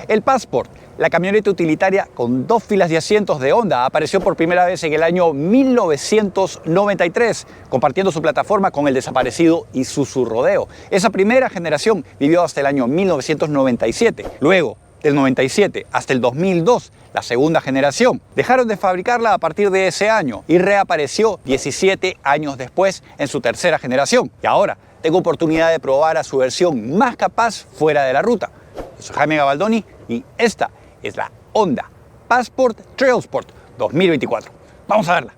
El Passport, la camioneta utilitaria con 2 filas de asientos de Honda, apareció por primera vez en el año 1993, compartiendo su plataforma con el desaparecido Isuzu Rodeo. Esa primera generación vivió hasta el año 1997. Luego, del 97 hasta el 2002, la segunda generación. Dejaron de fabricarla a partir de ese año y reapareció 17 años después en su tercera generación. Y ahora tengo oportunidad de probar a su versión más capaz fuera de la ruta. Yo soy Jaime Gabaldoni y esta es la Honda Passport Trailsport 2024. Vamos a verla.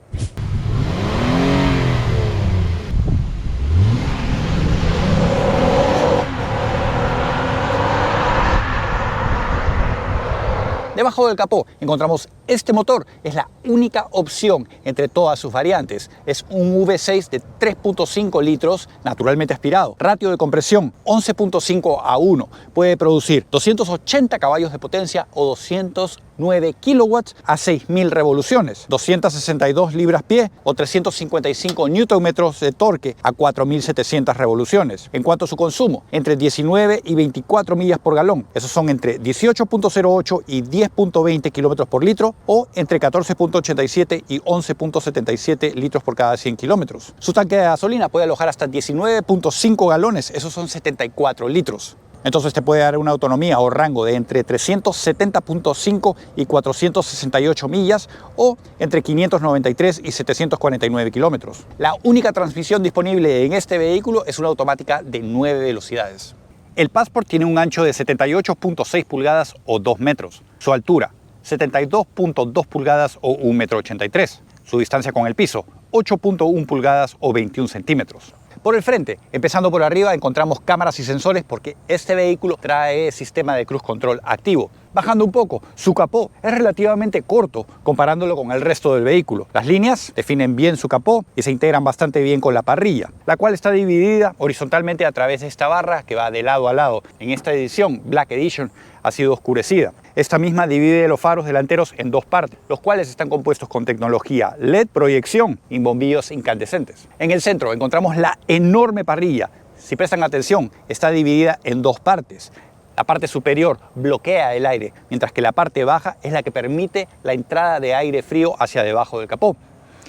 Debajo del capó encontramos este motor. Es la única opción entre todas sus variantes. Es un V6 de 3.5 litros naturalmente aspirado. Ratio de compresión 11.5 a 1. Puede producir 280 caballos de potencia o 209 kilowatts a 6.000 revoluciones. 262 libras-pie o 355 newton-metros de torque a 4.700 revoluciones. En cuanto a su consumo, entre 19 y 24 millas por galón. Esos son entre 18.08 y 10.20 kilómetros por litro o entre 14.87 y 11.77 litros por cada 100 kilómetros. Su tanque de gasolina puede alojar hasta 19.5 galones, esos son 74 litros. Entonces te puede dar una autonomía o rango de entre 370.5 y 468 millas o entre 593 y 749 kilómetros. La única transmisión disponible en este vehículo es una automática de 9 velocidades. El Passport tiene un ancho de 78.6 pulgadas o 2 metros. Su altura, 72.2 pulgadas o 1,83 m. Su distancia con el piso, 8.1 pulgadas o 21 centímetros. Por el frente, empezando por arriba, encontramos cámaras y sensores porque este vehículo trae sistema de cruise control activo. Bajando un poco, su capó es relativamente corto comparándolo con el resto del vehículo. Las líneas definen bien su capó y se integran bastante bien con la parrilla, la cual está dividida horizontalmente a través de esta barra que va de lado a lado. En esta edición, Black Edition, ha sido oscurecida. Esta misma divide los faros delanteros en dos partes, los cuales están compuestos con tecnología LED, proyección y bombillos incandescentes. En el centro encontramos la enorme parrilla. Si prestan atención, está dividida en dos partes. La parte superior bloquea el aire, mientras que la parte baja es la que permite la entrada de aire frío hacia debajo del capó.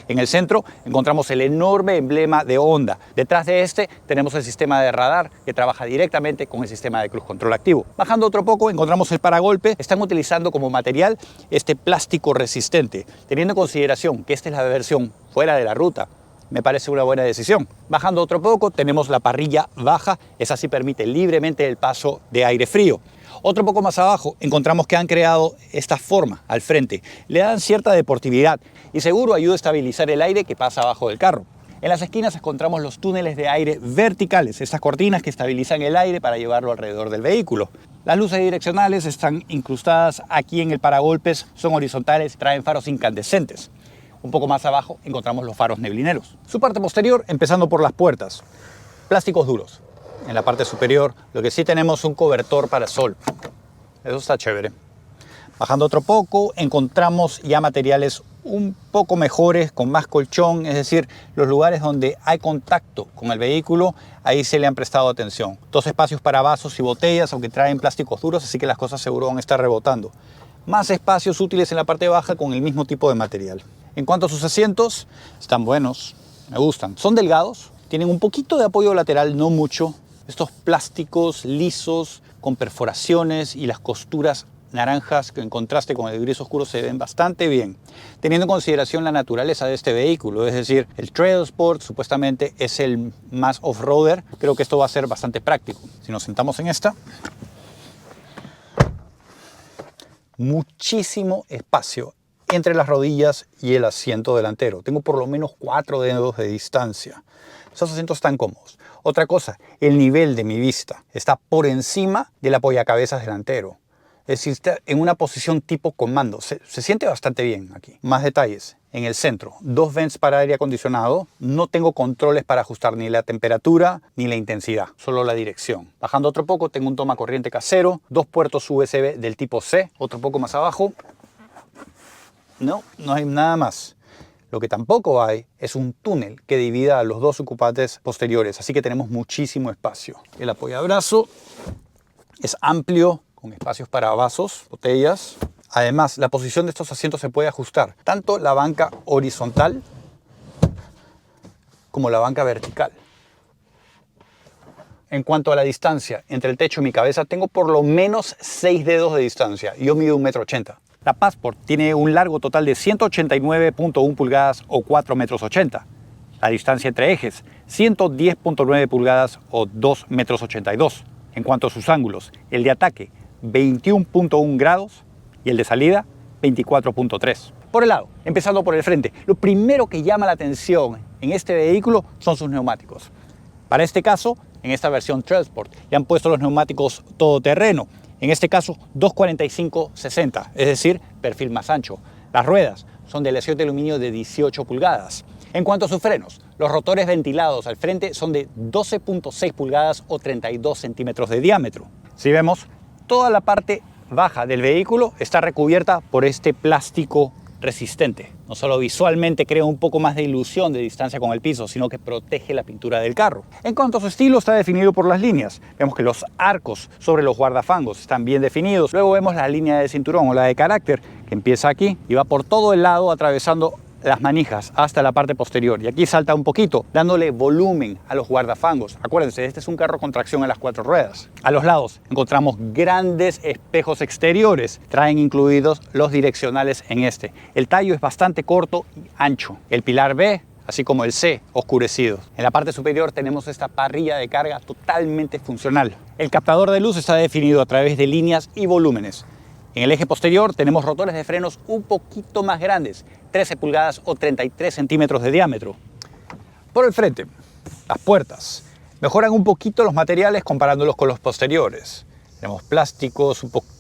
En el centro encontramos el enorme emblema de Honda. Detrás de este tenemos el sistema de radar que trabaja directamente con el sistema de cruise control activo. Bajando otro poco encontramos el paragolpe. Están utilizando como material este plástico resistente. Teniendo en consideración que esta es la versión fuera de la ruta, me parece una buena decisión. Bajando otro poco tenemos la parrilla baja. Esa sí permite libremente el paso de aire frío. Otro poco más abajo encontramos que han creado esta forma al frente. Le dan cierta deportividad y seguro ayuda a estabilizar el aire que pasa abajo del carro. En las esquinas encontramos los túneles de aire verticales, estas cortinas que estabilizan el aire para llevarlo alrededor del vehículo. Las luces direccionales están incrustadas aquí en el paragolpes, son horizontales, traen faros incandescentes. Un poco más abajo encontramos los faros neblineros. Su parte posterior, empezando por las puertas, plásticos duros. En la parte superior, lo que sí tenemos es un cobertor para sol. Eso está chévere. Bajando otro poco, encontramos ya materiales un poco mejores, con más colchón, es decir, los lugares donde hay contacto con el vehículo, ahí se le han prestado atención. Dos espacios para vasos y botellas, aunque traen plásticos duros, así que las cosas seguro van a estar rebotando. Más espacios útiles en la parte baja con el mismo tipo de material. En cuanto a sus asientos, están buenos, me gustan. Son delgados, tienen un poquito de apoyo lateral, no mucho. Estos plásticos lisos con perforaciones y las costuras naranjas que en contraste con el gris oscuro se ven bastante bien, teniendo en consideración la naturaleza de este vehículo, es decir, el Trailsport supuestamente es el más off-roader. Creo que esto va a ser bastante práctico. Si nos sentamos en esta, muchísimo espacio entre las rodillas y el asiento delantero. Tengo por lo menos 4 dedos de distancia. Esos asientos están cómodos. Otra cosa, el nivel de mi vista está por encima del apoyacabezas delantero. Es decir, está en una posición tipo comando. Se siente bastante bien aquí. Más detalles. En el centro, 2 vents para aire acondicionado. No tengo controles para ajustar ni la temperatura ni la intensidad, solo la dirección. Bajando otro poco, tengo un toma corriente casero, 2 puertos USB del tipo C. Otro poco más abajo, no hay nada más. Lo que tampoco hay es un túnel que divida a los 2 ocupantes posteriores, así que tenemos muchísimo espacio. El apoyabrazo es amplio, con espacios para vasos, botellas. Además, la posición de estos asientos se puede ajustar, tanto la banca horizontal como la banca vertical. En cuanto a la distancia entre el techo y mi cabeza, tengo por lo menos 6 dedos de distancia. Yo mido 1,80 m. La Passport tiene un largo total de 189.1 pulgadas o 4,80 m. La distancia entre ejes, 110.9 pulgadas o 2,82 m. En cuanto a sus ángulos, el de ataque, 21.1 grados y el de salida, 24.3. Por el lado, empezando por el frente, lo primero que llama la atención en este vehículo son sus neumáticos. Para este caso, en esta versión Trailsport, le han puesto los neumáticos todoterreno. En este caso, 245/60, es decir, perfil más ancho. Las ruedas son de aleación de aluminio de 18 pulgadas. En cuanto a sus frenos, los rotores ventilados al frente son de 12.6 pulgadas o 32 centímetros de diámetro. Si vemos, toda la parte baja del vehículo está recubierta por este plástico resistente. No solo visualmente crea un poco más de ilusión de distancia con el piso, sino que protege la pintura del carro. En cuanto a su estilo, está definido por las líneas. Vemos que los arcos sobre los guardafangos están bien definidos. Luego vemos la línea de cinturón o la de carácter, que empieza aquí y va por todo el lado atravesando las manijas hasta la parte posterior, y aquí salta un poquito dándole volumen a los guardafangos. Acuérdense, este es un carro con tracción en las 4 ruedas. A los lados encontramos grandes espejos exteriores, traen incluidos los direccionales en este. El tallo es bastante corto y ancho, el pilar B así como el C oscurecido. En la parte superior tenemos esta parrilla de carga totalmente funcional. El captador de luz está definido a través de líneas y volúmenes. En el eje posterior tenemos rotores de frenos un poquito más grandes, 13 pulgadas o 33 centímetros de diámetro. Por el frente, las puertas mejoran un poquito los materiales comparándolos con los posteriores. Tenemos plásticos un poquito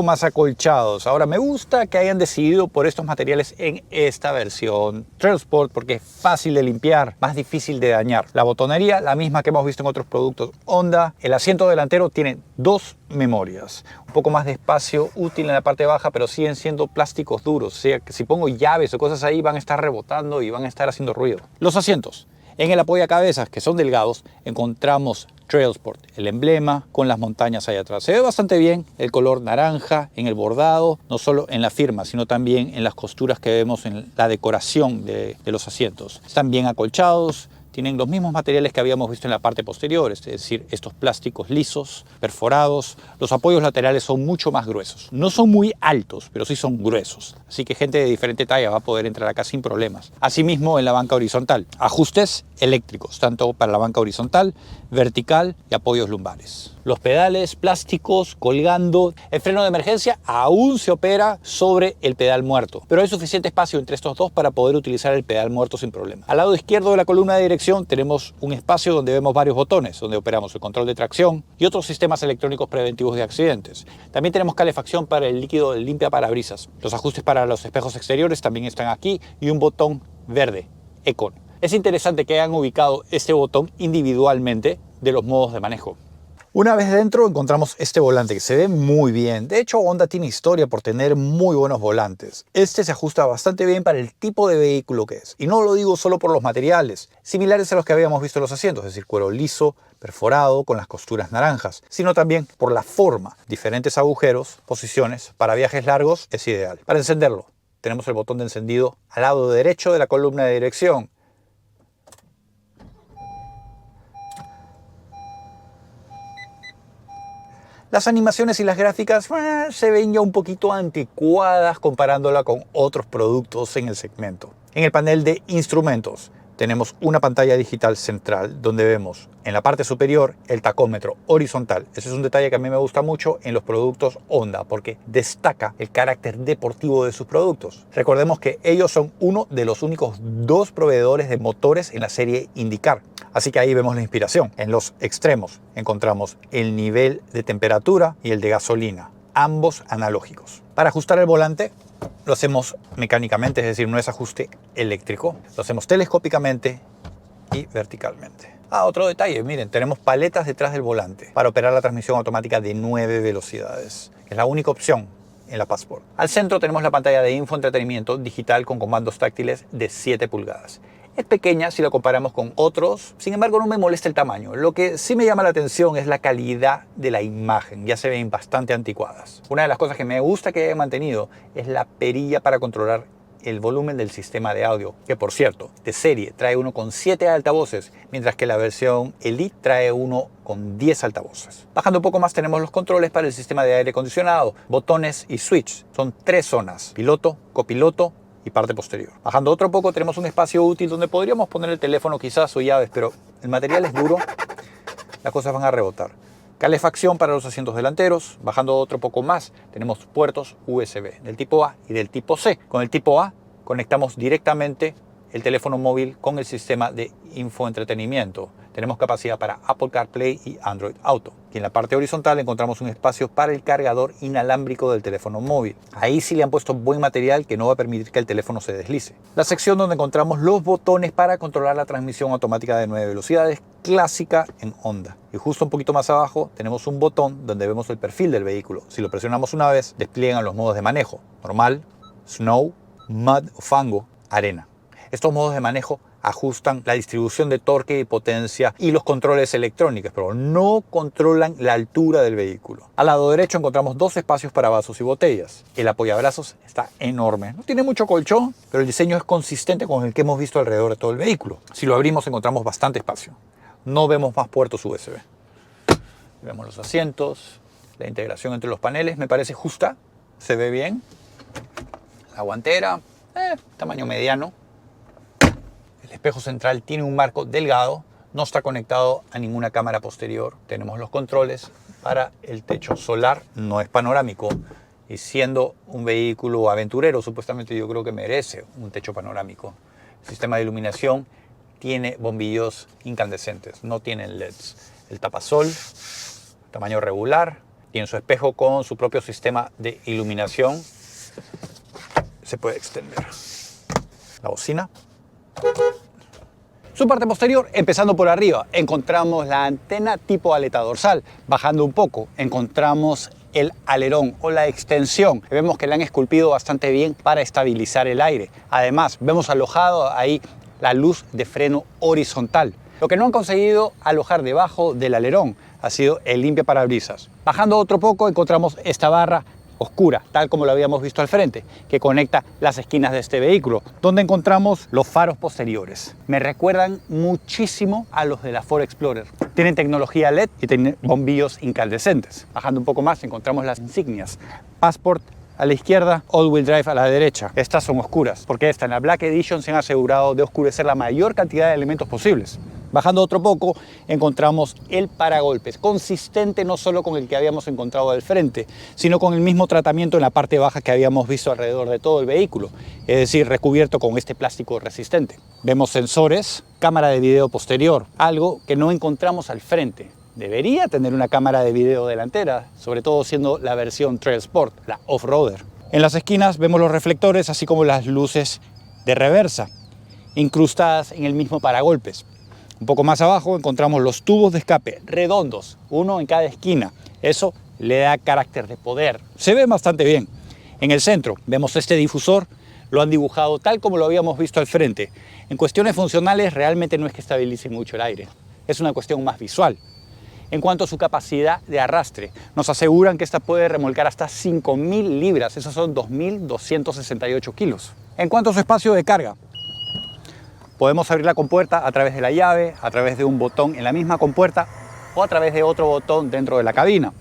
más acolchados. Ahora, me gusta que hayan decidido por estos materiales en esta versión Trailsport porque es fácil de limpiar, más difícil de dañar. La botonería, la misma que hemos visto en otros productos Honda. El asiento delantero tiene 2 memorias. Un poco más de espacio útil en la parte baja, pero siguen siendo plásticos duros. O sea, que si pongo llaves o cosas ahí van a estar rebotando y van a estar haciendo ruido. Los asientos. En el apoyacabezas, que son delgados, encontramos Trailsport, el emblema con las montañas ahí atrás. Se ve bastante bien el color naranja en el bordado, no solo en la firma, sino también en las costuras que vemos en la decoración de los asientos. Están bien acolchados, tienen los mismos materiales que habíamos visto en la parte posterior, es decir, estos plásticos lisos, perforados. Los apoyos laterales son mucho más gruesos. No son muy altos, pero sí son gruesos. Así que gente de diferente talla va a poder entrar acá sin problemas. Asimismo, en la banca horizontal, ajustes eléctricos, tanto para la banca horizontal, vertical y apoyos lumbares. Los pedales plásticos colgando. El freno de emergencia aún se opera sobre el pedal muerto, pero hay suficiente espacio entre estos dos para poder utilizar el pedal muerto sin problema. Al lado izquierdo de la columna de dirección tenemos un espacio donde vemos varios botones, donde operamos el control de tracción y otros sistemas electrónicos preventivos de accidentes. También tenemos calefacción para el líquido limpia parabrisas. Los ajustes para los espejos exteriores también están aquí y un botón verde, Econ. Es interesante que hayan ubicado este botón individualmente de los modos de manejo. Una vez dentro encontramos este volante que se ve muy bien. De hecho, Honda tiene historia por tener muy buenos volantes. Este se ajusta bastante bien para el tipo de vehículo que es. Y no lo digo solo por los materiales, similares a los que habíamos visto en los asientos, es decir, cuero liso, perforado, con las costuras naranjas, sino también por la forma. Diferentes agujeros, posiciones, para viajes largos es ideal. Para encenderlo, tenemos el botón de encendido al lado derecho de la columna de dirección. Las animaciones y las gráficas se ven ya un poquito anticuadas comparándola con otros productos en el segmento. En el panel de instrumentos tenemos una pantalla digital central donde vemos en la parte superior el tacómetro horizontal. Ese es un detalle que a mí me gusta mucho en los productos Honda porque destaca el carácter deportivo de sus productos. Recordemos que ellos son uno de los únicos 2 proveedores de motores en la serie IndyCar. Así que ahí vemos la inspiración. En los extremos encontramos el nivel de temperatura y el de gasolina, ambos analógicos. Para ajustar el volante lo hacemos mecánicamente, es decir, no es ajuste eléctrico. Lo hacemos telescópicamente y verticalmente. Otro detalle, miren, tenemos paletas detrás del volante para operar la transmisión automática de 9 velocidades. Es la única opción en la Passport. Al centro tenemos la pantalla de infoentretenimiento digital con comandos táctiles de 7 pulgadas. Es pequeña si la comparamos con otros, sin embargo no me molesta el tamaño. Lo que sí me llama la atención es la calidad de la imagen, ya se ven bastante anticuadas. Una de las cosas que me gusta que haya mantenido es la perilla para controlar el volumen del sistema de audio, que por cierto, de serie trae uno con 7 altavoces, mientras que la versión Elite trae uno con 10 altavoces. Bajando un poco más tenemos los controles para el sistema de aire acondicionado, botones y switch. Son 3 zonas: piloto, copiloto y parte posterior. Bajando otro poco tenemos un espacio útil donde podríamos poner el teléfono quizás o llaves, pero el material es duro, las cosas van a rebotar. Calefacción para los asientos delanteros. Bajando otro poco más tenemos puertos USB del tipo A y del tipo C. Con el tipo A conectamos directamente el teléfono móvil con el sistema de infoentretenimiento. Tenemos capacidad para Apple CarPlay y Android Auto. Y en la parte horizontal encontramos un espacio para el cargador inalámbrico del teléfono móvil. Ahí sí le han puesto buen material que no va a permitir que el teléfono se deslice. La sección donde encontramos los botones para controlar la transmisión automática de 9 velocidades, clásica en Honda. Y justo un poquito más abajo tenemos un botón donde vemos el perfil del vehículo. Si lo presionamos una vez, despliegan los modos de manejo: normal, snow, mud o fango, arena. Estos modos de manejo ajustan la distribución de torque y potencia y los controles electrónicos, pero no controlan la altura del vehículo. Al lado derecho encontramos 2 espacios para vasos y botellas. El apoyabrazos está enorme. No tiene mucho colchón, pero el diseño es consistente con el que hemos visto alrededor de todo el vehículo. Si lo abrimos encontramos bastante espacio. No vemos más puertos USB. Vemos los asientos, la integración entre los paneles me parece justa, se ve bien. La guantera, tamaño mediano. El espejo central tiene un marco delgado, no está conectado a ninguna cámara posterior. Tenemos los controles para el techo solar, no es panorámico. Y siendo un vehículo aventurero, supuestamente yo creo que merece un techo panorámico. El sistema de iluminación tiene bombillos incandescentes, no tienen LEDs. El tapasol, tamaño regular, tiene su espejo con su propio sistema de iluminación. Se puede extender. La bocina. Su parte posterior, empezando por arriba, encontramos la antena tipo aleta dorsal. Bajando un poco, encontramos el alerón o la extensión. Vemos que la han esculpido bastante bien para estabilizar el aire. Además, vemos alojado ahí la luz de freno horizontal. Lo que no han conseguido alojar debajo del alerón ha sido el limpiaparabrisas. Bajando otro poco, encontramos esta barra oscura, tal como lo habíamos visto al frente, que conecta las esquinas de este vehículo, donde encontramos los faros posteriores. Me recuerdan muchísimo a los de la Ford Explorer. Tienen tecnología LED y tienen bombillos incandescentes. Bajando un poco más encontramos las insignias: Passport a la izquierda, All Wheel Drive a la derecha. Estas son oscuras, porque en la Black Edition se han asegurado de oscurecer la mayor cantidad de elementos posibles. Bajando otro poco, encontramos el paragolpes, consistente no solo con el que habíamos encontrado al frente, sino con el mismo tratamiento en la parte baja que habíamos visto alrededor de todo el vehículo, es decir, recubierto con este plástico resistente. Vemos sensores, cámara de video posterior, algo que no encontramos al frente. Debería tener una cámara de video delantera, sobre todo siendo la versión Trail Sport, la off-roader. En las esquinas vemos los reflectores, así como las luces de reversa, incrustadas en el mismo paragolpes. Un poco más abajo encontramos los tubos de escape redondos, uno en cada esquina. Eso le da carácter de poder. Se ve bastante bien. En el centro vemos este difusor, lo han dibujado tal como lo habíamos visto al frente. En cuestiones funcionales realmente no es que estabilice mucho el aire, es una cuestión más visual. En cuanto a su capacidad de arrastre, nos aseguran que esta puede remolcar hasta 5.000 libras, esos son 2.268 kilos. En cuanto a su espacio de carga, podemos abrir la compuerta a través de la llave, a través de un botón en la misma compuerta o a través de otro botón dentro de la cabina.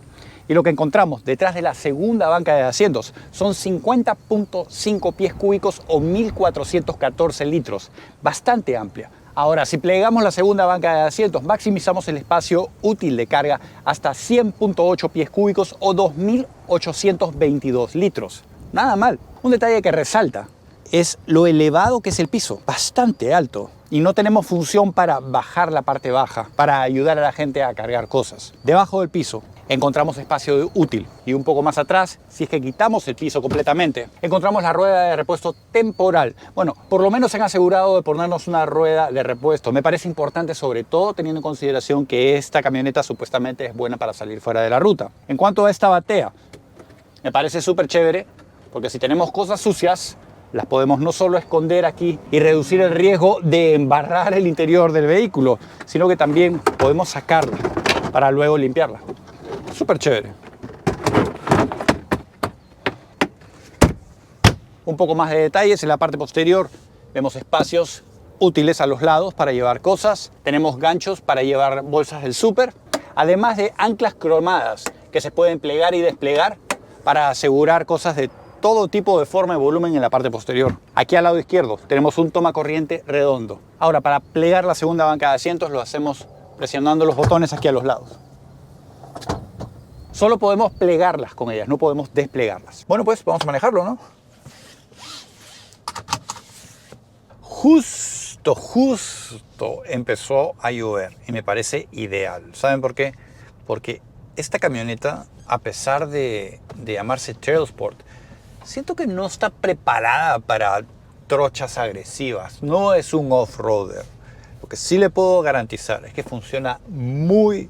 Y lo que encontramos detrás de la segunda banca de asientos son 50.5 pies cúbicos o 1.414 litros, bastante amplia. Ahora, si plegamos la segunda banca de asientos, maximizamos el espacio útil de carga hasta 100.8 pies cúbicos o 2.822 litros. Nada mal. Un detalle que resalta es lo elevado que es el piso, bastante alto. Y no tenemos función para bajar la parte baja, para ayudar a la gente a cargar cosas. Debajo del piso encontramos espacio útil. Y un poco más atrás, si es que quitamos el piso completamente, encontramos la rueda de repuesto temporal. Bueno, por lo menos se han asegurado de ponernos una rueda de repuesto. Me parece importante, sobre todo teniendo en consideración que esta camioneta supuestamente es buena para salir fuera de la ruta. En cuanto a esta batea, me parece súper chévere, porque si tenemos cosas sucias, las podemos no solo esconder aquí y reducir el riesgo de embarrar el interior del vehículo, sino que también podemos sacarla para luego limpiarla. Súper chévere. Un poco más de detalles en la parte posterior. Vemos espacios útiles a los lados para llevar cosas. Tenemos ganchos para llevar bolsas del súper, además de anclas cromadas que se pueden plegar y desplegar para asegurar cosas de todo tipo de forma y volumen en la parte posterior. Aquí al lado izquierdo tenemos un tomacorriente redondo. Ahora, para plegar la segunda banca de asientos lo hacemos presionando los botones aquí a los lados. Solo podemos plegarlas con ellas, no podemos desplegarlas. Bueno, pues vamos a manejarlo, ¿no? Justo empezó a llover y me parece ideal. ¿Saben por qué? Porque esta camioneta, a pesar de llamarse Trailsport, siento que no está preparada para trochas agresivas. No es un off-roader. Lo que sí le puedo garantizar es que funciona muy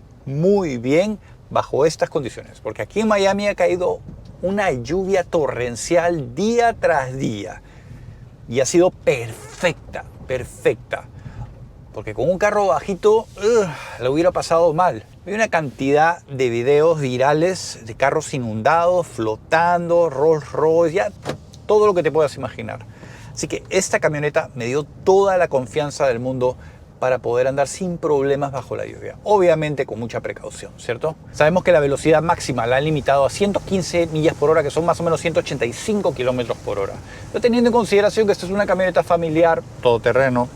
bien bajo estas condiciones. Porque aquí en Miami ha caído una lluvia torrencial día tras día. Y ha sido perfecta. Porque con un carro bajito le hubiera pasado mal. Hay una cantidad de videos virales de carros inundados, flotando, Rolls Royce, ya todo lo que te puedas imaginar. Así que esta camioneta me dio toda la confianza del mundo para poder andar sin problemas bajo la lluvia. Obviamente con mucha precaución, ¿cierto? Sabemos que la velocidad máxima la han limitado a 115 millas por hora, que son más o menos 185 kilómetros por hora. Pero teniendo en consideración que esta es una camioneta familiar, todoterreno,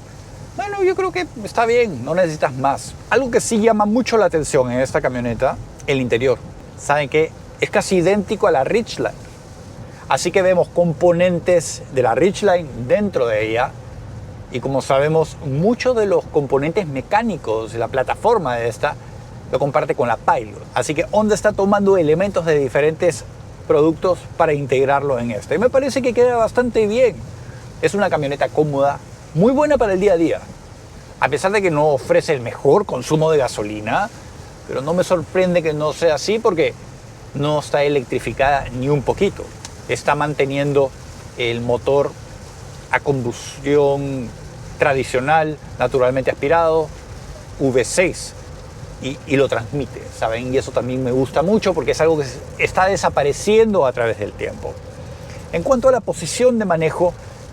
bueno, yo creo que está bien, no necesitas más. Algo que sí llama mucho la atención en esta camioneta, el interior. ¿Saben qué? Es casi idéntico a la Ridgeline. Así que vemos componentes de la Ridgeline dentro de ella. Y como sabemos, muchos de los componentes mecánicos de la plataforma de esta lo comparte con la Pilot. Así que Honda está tomando elementos de diferentes productos para integrarlo en esta. Y me parece que queda bastante bien. Es una camioneta cómoda, muy buena para el día a día. A pesar de que no ofrece el mejor consumo de gasolina, pero no me sorprende que no sea así porque no está electrificada ni un poquito. Está manteniendo el motor a combustión tradicional, naturalmente aspirado, V6, y lo transmite, ¿saben? Y eso también me gusta mucho porque es algo que está desapareciendo a través del tiempo. En cuanto a la posición de manejo,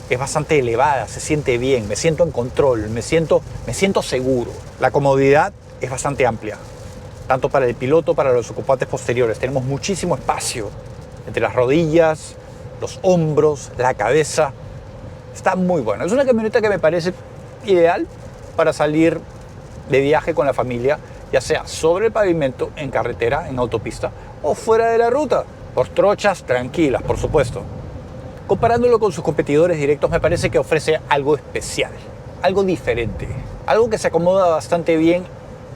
es bastante elevada, se siente bien, me siento en control, me siento seguro. La comodidad es bastante amplia, tanto para el piloto, para los ocupantes posteriores. Tenemos muchísimo espacio entre las rodillas, los hombros, la cabeza. Está muy bueno. Es una camioneta que me parece ideal para salir de viaje con la familia, ya sea sobre el pavimento, en carretera, en autopista o fuera de la ruta, por trochas tranquilas, por supuesto. Comparándolo con sus competidores directos, me parece que ofrece algo especial, algo diferente, algo que se acomoda bastante bien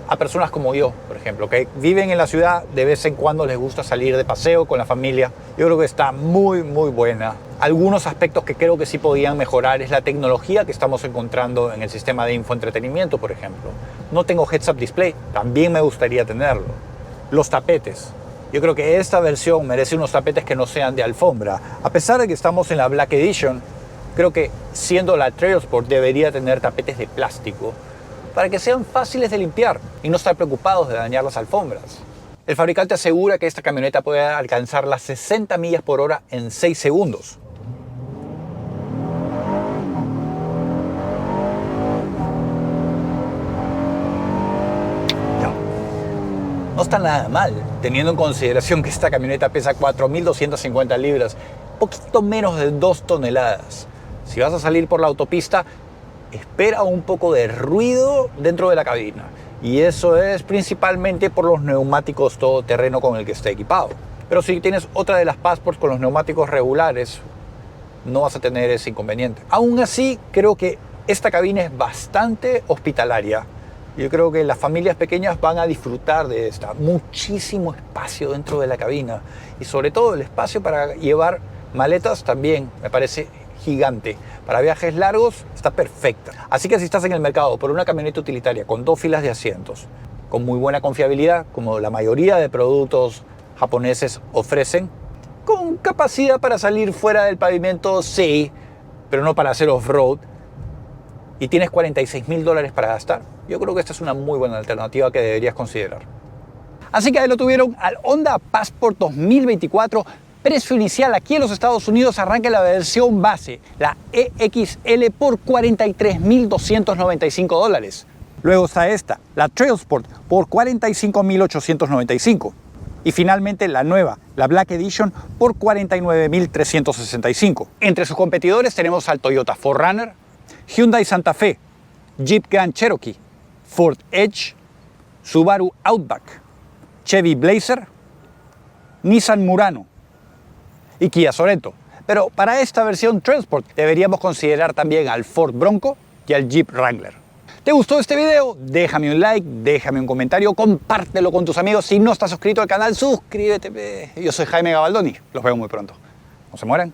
a personas como yo, por ejemplo, que viven en la ciudad, de vez en cuando les gusta salir de paseo con la familia. Yo creo que está muy buena. Algunos aspectos que creo que sí podían mejorar es la tecnología que estamos encontrando en el sistema de infoentretenimiento, por ejemplo. No tengo heads-up display, también me gustaría tenerlo. Los tapetes. Yo creo que esta versión merece unos tapetes que no sean de alfombra. A pesar de que estamos en la Black Edition, creo que siendo la Trailsport debería tener tapetes de plástico para que sean fáciles de limpiar y no estar preocupados de dañar las alfombras. El fabricante asegura que esta camioneta puede alcanzar las 60 millas por hora en 6 segundos. No está nada mal, teniendo en consideración que esta camioneta pesa 4.250 libras, poquito menos de 2 toneladas. Si vas a salir por la autopista, espera un poco de ruido dentro de la cabina. Y eso es principalmente por los neumáticos todoterreno con el que está equipado. Pero si tienes otra de las Passports con los neumáticos regulares, no vas a tener ese inconveniente. Aún así, creo que esta cabina es bastante hospitalaria. Yo creo que las familias pequeñas van a disfrutar de esta. Muchísimo espacio dentro de la cabina. Y sobre todo el espacio para llevar maletas también me parece gigante. Para viajes largos está perfecta. Así que si estás en el mercado por una camioneta utilitaria con 2 filas de asientos, con muy buena confiabilidad, como la mayoría de productos japoneses ofrecen, con capacidad para salir fuera del pavimento, sí, pero no para hacer off-road, y tienes $46.000 para gastar, yo creo que esta es una muy buena alternativa que deberías considerar. Así que ahí lo tuvieron, al Honda Passport 2024, precio inicial aquí en los Estados Unidos arranca la versión base, la EXL, por $43.295. Luego está esta, la Trailsport, por $45.895. Y finalmente la nueva, la Black Edition, por $49.365. Entre sus competidores tenemos al Toyota 4Runner, Hyundai Santa Fe, Jeep Grand Cherokee, Ford Edge, Subaru Outback, Chevy Blazer, Nissan Murano y Kia Sorento. Pero para esta versión Trailsport deberíamos considerar también al Ford Bronco y al Jeep Wrangler. ¿Te gustó este video? Déjame un like, déjame un comentario, compártelo con tus amigos. Si no estás suscrito al canal, suscríbete. Yo soy Jaime Gabaldoni. Los veo muy pronto. No se mueran.